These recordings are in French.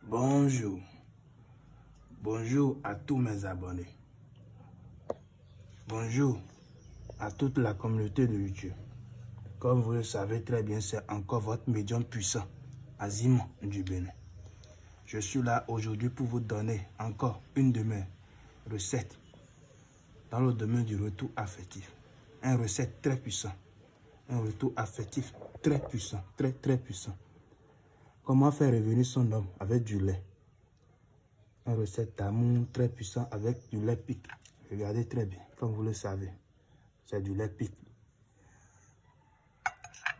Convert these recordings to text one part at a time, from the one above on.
Bonjour. Bonjour à tous mes abonnés. Bonjour à toute la communauté de YouTube. Comme vous le savez très bien, c'est encore votre médium puissant, Azim du Bénin. Je suis là aujourd'hui pour vous donner encore une de mes recettes dans le domaine du retour affectif. Une recette très puissante. Un retour affectif très puissant, très puissant. Comment faire revenir son homme avec du lait? Une recette d'amour très puissant avec du lait pic. Regardez très bien, comme vous le savez. C'est du lait pic.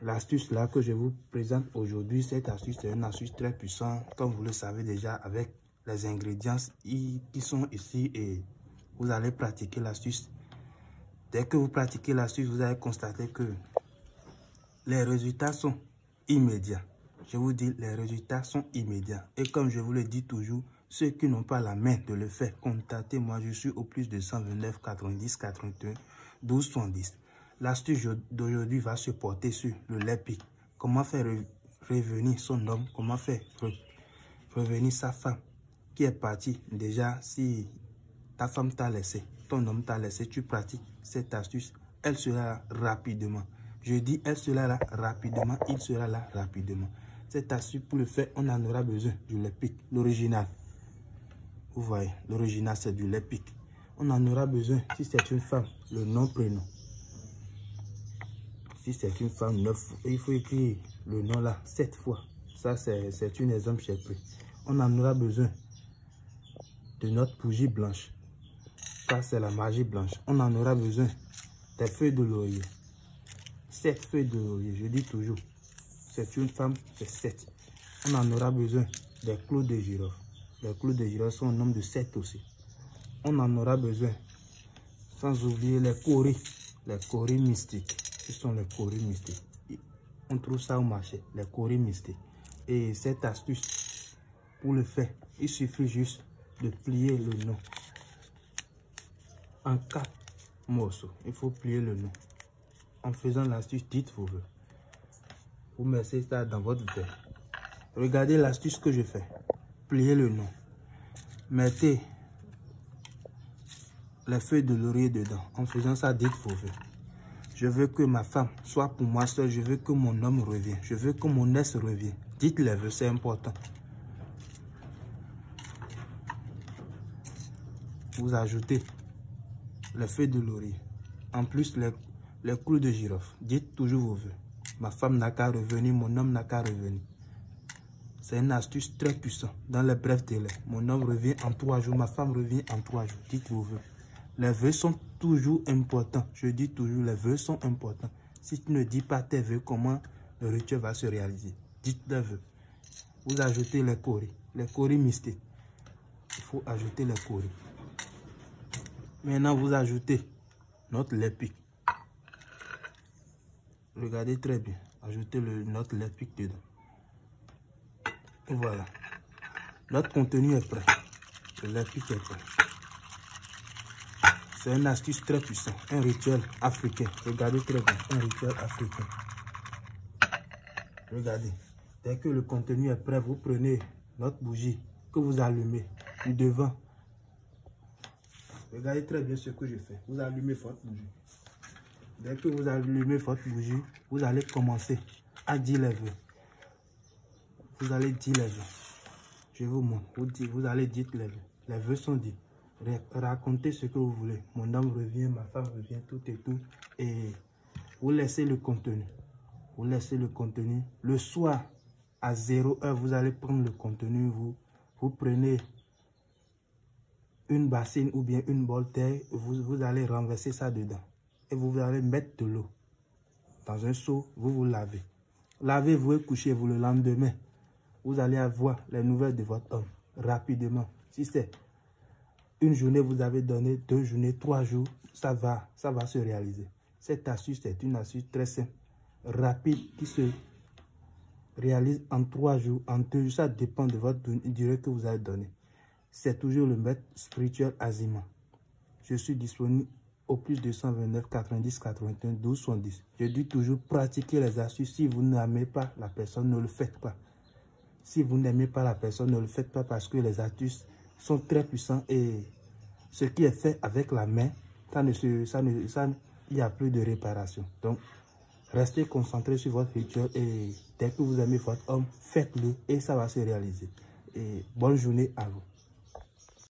L'astuce là que je vous présente aujourd'hui, cette astuce est une astuce très puissante, comme vous le savez déjà, avec les ingrédients qui sont ici, et vous allez pratiquer l'astuce. Dès que vous pratiquez l'astuce, vous allez constater que les résultats sont immédiats. Je vous dis, les résultats sont immédiats. Et comme je vous le dis toujours, ceux qui n'ont pas la main de le faire, contactez-moi. Je suis au plus de 129 90 81 12 70. L'astuce d'aujourd'hui va se porter sur le lait pic. Comment faire revenir son homme, comment faire revenir sa femme qui est partie. Déjà, si ta femme t'a laissé, ton homme t'a laissé, tu pratiques cette astuce, elle sera là rapidement. Je dis, elle sera là rapidement, il sera là rapidement. Cette astuce, pour le faire, on en aura besoin du lait pic, l'original. Vous voyez, l'original, c'est du lait pic. On en aura besoin, si c'est une femme, le nom, prénom. Si c'est une femme, 9, il faut écrire le nom là 7 fois. Ça, c'est un exemple j'ai pris. On en aura besoin de notre bougie blanche. Ça, c'est la magie blanche. On en aura besoin des feuilles de laurier. 7 feuilles de laurier, je dis toujours. C'est une femme, c'est 7. On en aura besoin des clous de girofle. Les clous de girofle sont au nombre de 7 aussi. On en aura besoin, sans oublier les coris mystiques. Ce sont les coris mystiques. On trouve ça au marché, les coris mystiques. Et cette astuce, pour le faire, il suffit juste de plier le nom en 4 morceaux. Il faut plier le nom. En faisant l'astuce, dites vos vœux. Vous mettez ça dans votre verre. Regardez l'astuce que je fais. Pliez le nom. Mettez les feuilles de laurier dedans. En faisant ça, dites vos vœux. Je veux que ma femme soit pour moi seule. Je veux que mon homme revienne. Je veux que mon ex revienne. Dites les vœux, c'est important. Vous ajoutez les feuilles de laurier. En plus, les clous de girofle. Dites toujours vos vœux. Ma femme n'a qu'à revenir, mon homme n'a qu'à revenir. C'est une astuce très puissante. Dans les brefs délais, mon homme revient en 3 jours, ma femme revient en 3 jours. Dites vos vœux. Les vœux sont toujours importants. Je dis toujours, les vœux sont importants. Si tu ne dis pas tes vœux, comment le rituel va se réaliser? Dites les vœux. Vous ajoutez les coris mystiques. Il faut ajouter les coris. Maintenant, vous ajoutez notre lait pic. Regardez très bien. Ajoutez notre lait pic dedans. Et voilà. Notre contenu est prêt. Le lait pic est prêt. C'est une astuce très puissante. Un rituel africain. Regardez très bien. Un rituel africain. Regardez. Dès que le contenu est prêt, vous prenez notre bougie que vous allumez du devant. Regardez très bien ce que je fais. Vous allumez votre bougie. Dès que vous allumez votre bougie, vous allez commencer à dire les vœux. Vous allez dire les vœux. Je vous montre. Vous allez dire les vœux. Les vœux sont dits. Racontez ce que vous voulez. Mon homme revient, ma femme revient, tout et tout. Et vous laissez le contenu. Vous laissez le contenu. Le soir, à 0h, vous allez prendre le contenu. Vous prenez une bassine ou bien une bol terre. Vous allez renverser ça dedans. Et vous allez mettre de l'eau dans un seau. Vous lavez. Lavez-vous et couchez-vous le lendemain. Vous allez avoir les nouvelles de votre homme rapidement. Si c'est une journée, vous avez donné 2 journées, 3 jours, ça va se réaliser. Cette astuce est une astuce très simple, rapide, qui se réalise en 3 jours, en 2 jours. Ça dépend de votre durée que vous avez donnée. C'est toujours le maître spirituel Azima. Je suis disponible au plus de 129 90 81 12 70. Je dis toujours, pratiquez les astuces. Si vous n'aimez pas la personne, ne le faites pas. Si vous n'aimez pas la personne, ne le faites pas parce que les astuces sont très puissants et ce qui est fait avec la main, il n'y a plus de réparation. Donc, restez concentré sur votre rituel et dès que vous aimez votre homme, faites-le et ça va se réaliser. Et bonne journée à vous.